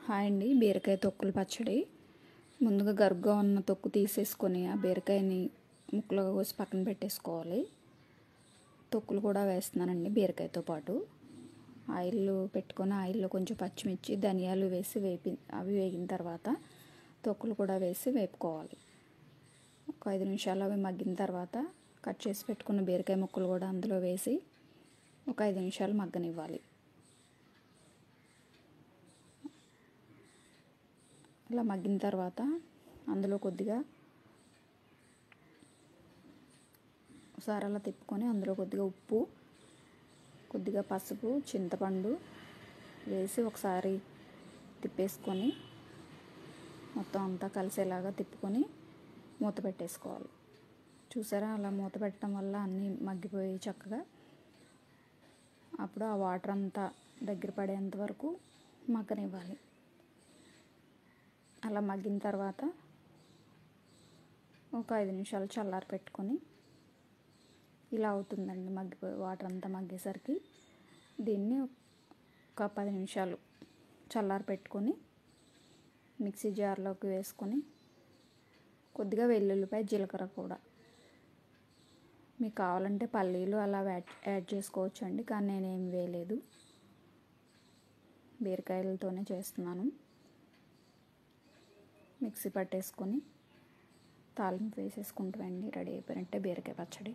Hi అండి. బీరకాయ తొక్కుల పచ్చడి. ముందుగా గరుగ్గా ఉన్న తొక్కు తీసేసుకొని ఆ బీరకాయని ముక్కలుగా కోసి పక్కన పెట్టేసుకోవాలి. తొక్కులు కూడా వేస్తున్నానండి బీరకాయతో పాటు. ఆయిల్ పెట్టుకొని ఆయిల్లో కొంచెం పచ్చిమిర్చి ధనియాలు వేసి అవి వేగిన తర్వాత తొక్కులు కూడా వేసి వేపుకోవాలి. ఒక 5 నిమిషాలు అవి మగ్గిన తర్వాత కట్ చేసి పెట్టుకున్న బీరకాయ ముక్కలు కూడా అందులో వేసి ఒక 5 నిమిషాలు మగ్గనివ్వాలి. అలా మగ్గిన తర్వాత అందులో కొద్దిగా ఒకసారి అలా తిప్పుకొని అందులో కొద్దిగా ఉప్పు, కొద్దిగా పసుపు, చింతపండు వేసి ఒకసారి తిప్పేసుకొని మొత్తం అంతా కలిసేలాగా తిప్పుకొని మూత పెట్టేసుకోవాలి. చూసారా, అలా మూత పెట్టడం వల్ల అన్నీ మగ్గిపోయి చక్కగా. అప్పుడు ఆ వాటర్ అంతా దగ్గర పడేంత వరకు మగ్గనివ్వాలి. అలా మగ్గిన తర్వాత ఒక 5 నిమిషాలు చల్లారి పెట్టుకొని ఇలా అవుతుందండి. మగ్గిపోయి వాటర్ అంతా మగ్గేసరికి దీన్ని ఒక 10 నిమిషాలు చల్లారి పెట్టుకొని మిక్సీ జార్లోకి వేసుకొని కొద్దిగా వెల్లుల్లిపాయ, జీలకర్ర కూడా మీకు కావాలంటే పల్లీలు అలా యాడ్ చేసుకోవచ్చు అండి. కానీ నేనేం వేయలేదు, బీరకాయలతోనే చేస్తున్నాను. మిక్సీ పట్టేసుకొని తాలింపు వేసేసుకుంటామండి. రెడీ అయిపోయినట్టే బీరకాయ పచ్చడి.